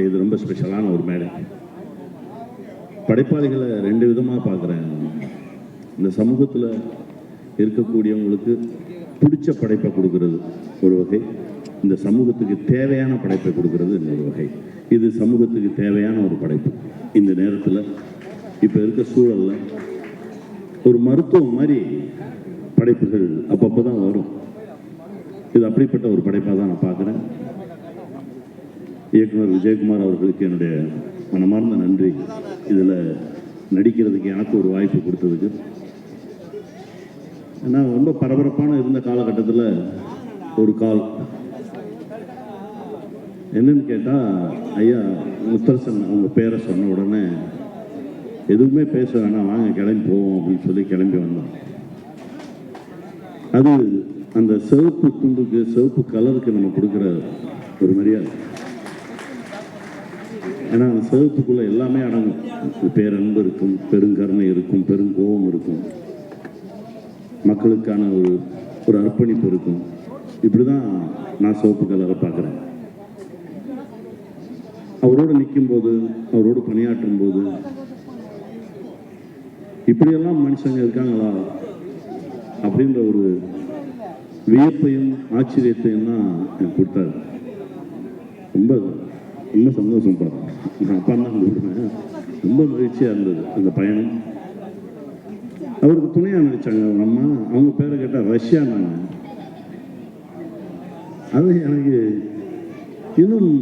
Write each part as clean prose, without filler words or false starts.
இது ரொம்ப ஸ்பெஷலான ஒரு மேடை. படைப்பாளிகளை ரெண்டு விதமாக பார்க்குறேன். இந்த சமூகத்தில் இருக்கக்கூடியவங்களுக்கு பிடிச்ச படைப்பை கொடுக்கறது ஒரு வகை, இந்த சமூகத்துக்கு தேவையான படைப்பை கொடுக்கறது இன்னொரு வகை. இது சமூகத்துக்கு தேவையான ஒரு படைப்பு. இந்த நேரத்தில் இப்போ இருக்க சூழலில் ஒரு மருத்துவம் மாதிரி படைப்புகள் அப்பப்போ தான் வரும். இது அப்படிப்பட்ட ஒரு படைப்பாக தான் நான் பார்க்குறேன். இயக்குனர் விஜயகுமார் அவர்களுக்கு என்னுடைய மனமார்ந்த நன்றி. இதில் நடிக்கிறதுக்கு எனக்கு ஒரு வாய்ப்பு கொடுத்ததுக்கு. ஏன்னா ரொம்ப பரபரப்பான இருந்த காலகட்டத்தில் ஒரு கால் என்னன்னு கேட்டால், ஐயா முத்தரசன் அவங்க பேரை சொன்ன உடனே எதுவுமே பேச வேணாம், வாங்க கிளம்பி போவோம் அப்படின்னு சொல்லி கிளம்பி வந்தோம். அது அந்த சிவப்பு துண்டுக்கு, சிவப்பு கலருக்கு நம்ம கொடுக்குற ஒரு மரியாதை. ஏன்னா அந்த சிவப்புக்குள்ளே எல்லாமே அடங்கும். பேரன்பு இருக்கும், பெருங்கருணை இருக்கும், பெருங்கோபம் இருக்கும், மக்களுக்கான ஒரு அர்ப்பணிப்பு இருக்கும். இப்படி தான் நான் சிவப்பு கலரை பார்க்குறேன். அவரோடு நிற்கும்போது, அவரோடு பணியாற்றும் போது இப்படியெல்லாம் மனுஷங்க இருக்காங்களா அப்படின்ற ஒரு வியப்பையும் ஆச்சரியத்தையும் தான் எனக்கு கொடுத்தாரு. ரொம்ப ரொம்ப சந்தோஷம் பார்த்தேன். நான் அப்பா தான் கொடுக்குறேன். ரொம்ப மகிழ்ச்சியாக இருந்தது அந்த பயணம். அவருக்கு துணையாக நடித்தாங்க அவங்க அம்மா. அவங்க பேரை கேட்டால் ரஷ்யானாங்க. அது எனக்கு இன்னும்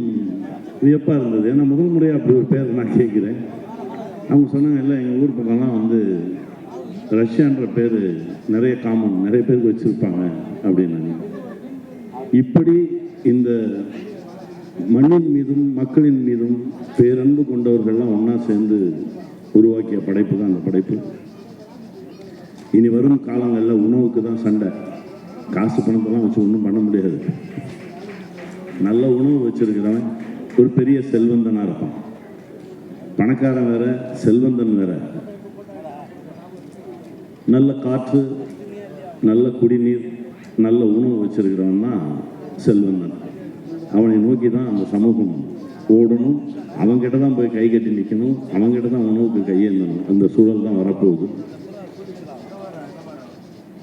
வியப்பாக இருந்தது. ஏன்னா முதல் முறையாக அப்படி ஒரு பேரை நான் கேட்குறேன். அவங்க சொன்னாங்க, இல்லை எங்கள் ஊர் பக்கம்லாம் வந்து ரஷ்யான்ற பேர் நிறைய காமன், நிறைய பேருக்கு வச்சுருப்பாங்க அப்படின்னாங்க. இப்படி இந்த மண்ணின் மீதும் மக்களின் மீதும் பேரன்பு கொண்டவர்கள்லாம் ஒன்றா சேர்ந்து உருவாக்கிய படைப்பு தான் அந்த படைப்பு. இனி வரும் காலங்களில் உணவுக்கு தான் சண்டை. காசு பணத்தெல்லாம் வச்சு ஒன்றும் பண்ண முடியாது. நல்ல உணவு வச்சிருக்கிறவன் ஒரு பெரிய செல்வந்தனாக இருப்பான். பணக்காரன் வேற, செல்வந்தன் வேற. நல்ல காற்று, நல்ல குடிநீர், நல்ல உணவு வச்சிருக்கிறவன் தான் செல்வந்தன். அவனை நோக்கி தான் அந்த சமூகம் ஓடணும். அவங்ககிட்ட தான் போய் கை கட்டி நிற்கணும். அவங்ககிட்ட தான் உணவுக்கு கையேந்தணும். அந்த சூழல் தான் வரப்போகுது.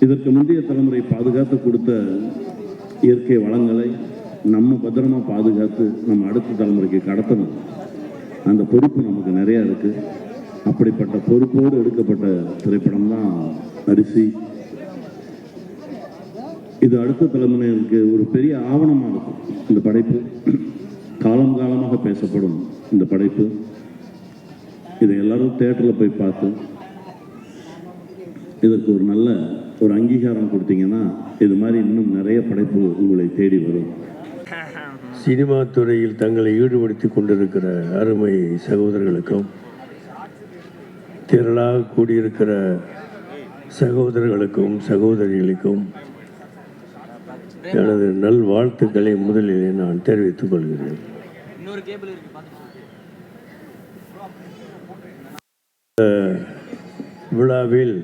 இதற்கு முந்தைய தலைமுறை பாதுகாத்து கொடுத்த இயற்கை வளங்களை நம்ம பத்திரமா பாதுகாத்து நம்ம அடுத்த தலைமுறைக்கு கடத்தணும். அந்த பொறுப்பு நமக்கு நிறையா இருக்குது. அப்படிப்பட்ட பொறுப்போடு எடுக்கப்பட்ட திரைப்படம் தான் அரிசி. இது அடுத்த தலைமுறைக்கு ஒரு பெரிய ஆவணமாக இருக்கும். இந்த படைப்பு காலம் காலமாக பேசப்படும். இந்த படைப்பு இதை எல்லாரும் தியேட்டரில் போய் பார்த்து இதற்கு ஒரு நல்ல ஒரு அங்கீகாரம் கொடுத்தீங்கன்னா இது மாதிரி இன்னும் நிறைய படைப்பு உங்களை தேடி வரும். சினிமா துறையில் தங்களை ஈடுபடுத்தி கொண்டிருக்கிற அருமை சகோதரர்களுக்கும், திரளாக கூடியிருக்கிற சகோதரர்களுக்கும் சகோதரிகளுக்கும் எனது நல்வாழ்த்துக்களை முதலிலே நான் தெரிவித்துக் கொள்கிறேன். விழாவில்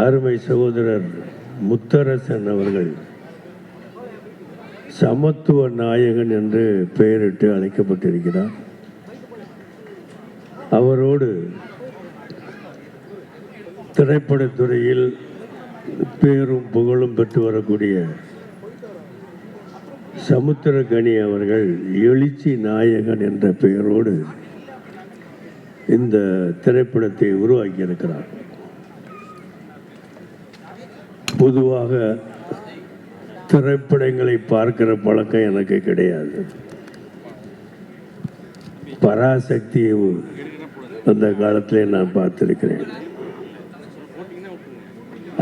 அருமை சகோதரர் முத்தரசன் அவர்கள் சமத்துவ நாயகன் என்று பெயரிட்டு அழைக்கப்பட்டிருக்கிறார். அவரோடு திரைப்படத்துறையில் பேரும் புகழும் பெற்று வரக்கூடிய சமுத்திரகனி அவர்கள் எழுச்சி நாயகன் என்ற பெயரோடு இந்த திரைப்படத்தை உருவாக்கியிருக்கிறார். பொதுவாக திரைப்படங்களை பார்க்கிற பழக்கம் எனக்கு கிடையாது. பராசக்தியை அந்த காலத்திலே நான் பார்த்திருக்கிறேன்.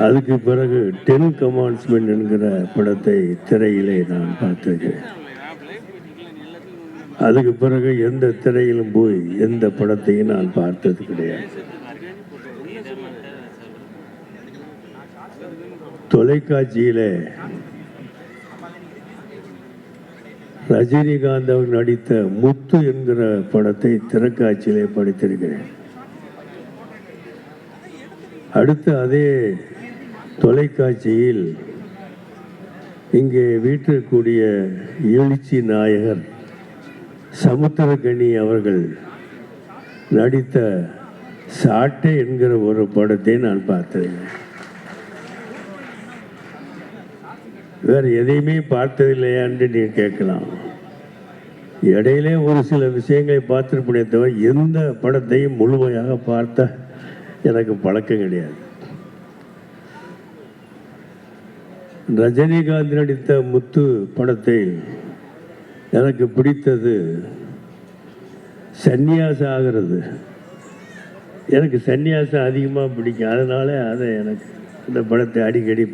அதுக்கு பிறகு 10 கமாண்ட்ஸ்மெண்ட் என்கிற படத்தை திரையிலே நான் பார்த்திருக்கிறேன். அதுக்கு பிறகு எந்த திரையிலும் போய் எந்த படத்தையும் நான் பார்த்தது கிடையாது. தொலைக்காட்சியிலே ரஜினிகாந்த் அவர் நடித்த முத்து என்கிற படத்தை திரைக்காட்சியிலே படித்திருக்கிறேன். அடுத்து அதே தொலைக்காட்சியில் இங்கே வீட்டிற்குரிய எழுச்சி நாயகர் சமுத்திரக்கனி அவர்கள் நடித்த சாட்டை என்கிற ஒரு படத்தை நான் பார்த்தேன். வேறு எதையுமே பார்த்ததில்லையான்னு நீங்கள் கேட்கலாம். இடையிலே ஒரு சில விஷயங்களை பார்த்துருப்பதே தவிர எந்த படத்தையும் முழுமையாக பார்த்த எனக்கு பழக்கம் கிடையாது. ரஜினிகாந்த் நடித்த முத்து படத்தை எனக்கு பிடித்தது சந்நியாசம் ஆகிறது. எனக்கு சந்நியாசம் அதிகமாக பிடிக்கும். அதனால அதை எனக்கு இந்த படத்தை அடிக்கடி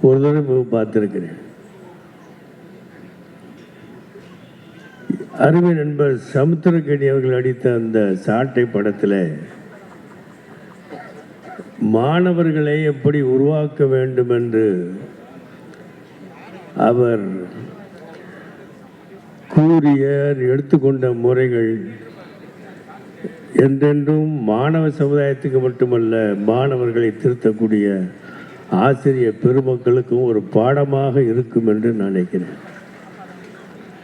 ஒரு தடவை பார்த்துருக்கிறேன். அருமை நண்பர் சமுத்திரக்கனி அவர்கள் நடித்த அந்த சாட்டை படத்தில் மாணவர்களை எப்படி உருவாக்க வேண்டும் என்று அவர் கூறிய எடுத்துக்கொண்ட முறைகள் என்றென்றும் மாணவ சமுதாயத்துக்கு மட்டுமல்ல, மாணவர்களை திருத்தக்கூடிய ஆசிரியர் பெருமக்களுக்கும் ஒரு பாடமாக இருக்கும் என்று நான் நினைக்கிறேன்.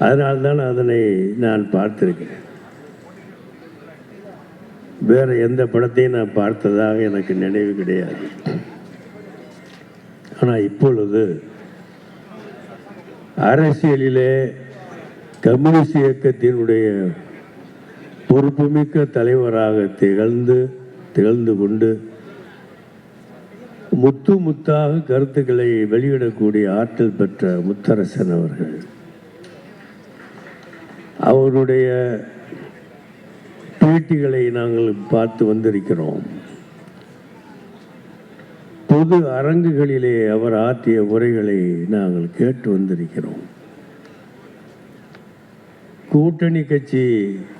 அதனால்தான் அதனை நான் பார்த்திருக்கிறேன். வேற எந்த படத்தையும் நான் பார்த்ததாக எனக்கு நினைவு கிடையாது. ஆனால் இப்பொழுது அரசியலிலே கம்யூனிஸ்ட் இயக்கத்தினுடைய பொறுப்புமிக்க தலைவராக திகழ்ந்து கொண்டு முத்தாக கருத்துக்களை வெளியிடக்கூடிய ஆற்றல் பெற்ற முத்தரசன் அவர்கள், அவருடைய பேட்டிகளை நாங்கள் பார்த்து வந்திருக்கிறோம். பொது அரங்குகளிலே அவர் ஆற்றிய உரைகளை நாங்கள் கேட்டு வந்திருக்கிறோம். கூட்டணி கட்சி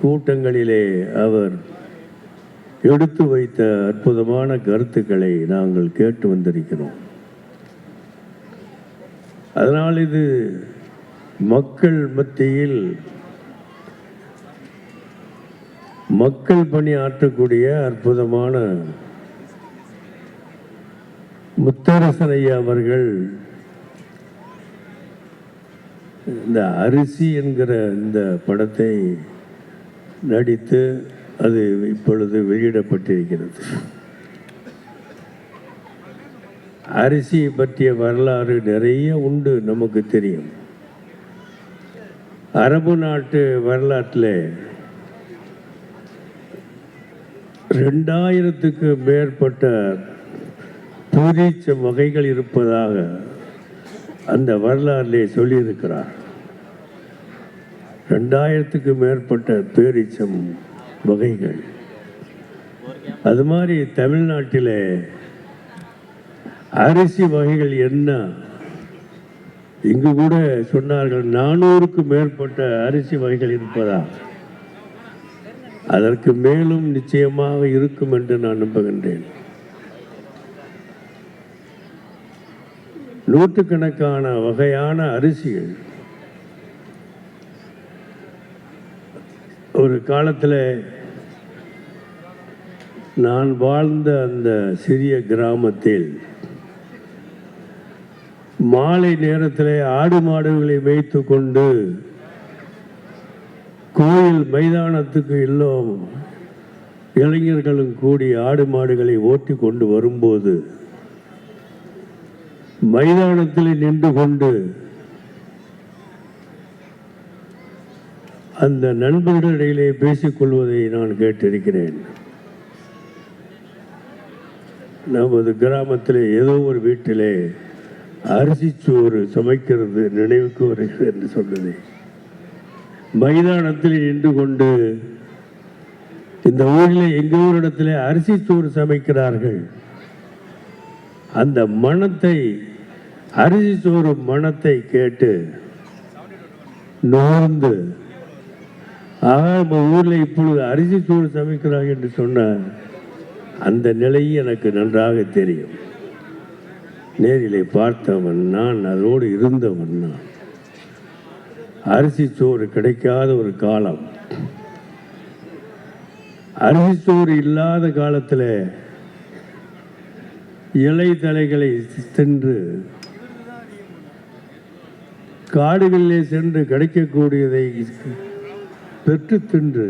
கூட்டங்களிலே அவர் எடுத்து வைத்த அற்புதமான கருத்துக்களை நாங்கள் கேட்டு வந்திருக்கிறோம். அதனால் இது மக்கள் மத்தியில் மக்கள் பணி ஆற்றக்கூடிய அற்புதமான முத்தரசன் ஐயா அவர்கள் இந்த அரிசி என்கிற இந்த படத்தை நடித்து அது இப்பொழுது வெளியிடப்பட்டிருக்கிறது. அரிசியை பற்றிய வரலாறு நிறைய உண்டு, நமக்கு தெரியும். அரபு நாட்டு வரலாற்றில் 2000க்கு மேற்பட்ட பூரீச்ச வகைகள் இருப்பதாக அந்த வரலாறிலே சொல்லியிருக்கிறார். 2000க்கு மேற்பட்ட பேரீச்சம் வகைகள். அது மாதிரி தமிழ்நாட்டில் அரிசி வகைகள் என்ன, இங்கு கூட சொன்னார்கள் 400க்கு மேற்பட்ட அரிசி வகைகள் இருப்பதா. அதற்கு மேலும் நிச்சயமாக இருக்கும் என்று நான் நம்புகின்றேன். நூற்றுக்கணக்கான வகையான அரிசிகள். ஒரு காலத்தில் நான் வாழ்ந்த அந்த சிறிய கிராமத்தில் மாலை நேரத்தில் ஆடு மாடுகளை மேய்த்து கொண்டு கோயில் மைதானத்துக்கு எல்லாம் இளைஞர்களும் கூடி ஆடு மாடுகளை ஓட்டி கொண்டு வரும்போது மைதானத்தில் நின்று கொண்டு அந்த நண்பர்களிடையிலே பேசிக்கொள்வதை நான் கேட்டிருக்கிறேன். நமது கிராமத்தில் ஏதோ ஒரு வீட்டிலே அரிசி சோறு சமைக்கிறது நினைவுக்கு வருகிறது என்று சொன்னது. மைதானத்தில் நின்று கொண்டு இந்த ஊரில் எங்க ஒரு இடத்துல அரிசி சோறு சமைக்கிறார்கள். அந்த மணத்தை, அரிசி சோறு மணத்தை கேட்டு நோர்ந்து, நம்ம ஊரில் இப்பொழுது அரிசி சோறு சமைக்கிறார்கள் என்று சொன்ன அந்த நிலை எனக்கு நன்றாக தெரியும். நேரிலே பார்த்தவன் நான், அதோடு இருந்தவன் நான். அரிசி சோறு கிடைக்காத ஒரு காலம், அரிசி சோறு இல்லாத காலத்தில் இலை தலைகளை சென்று காடுகளிலே சென்று கிடைக்கக்கூடியதை பெற்று தின்று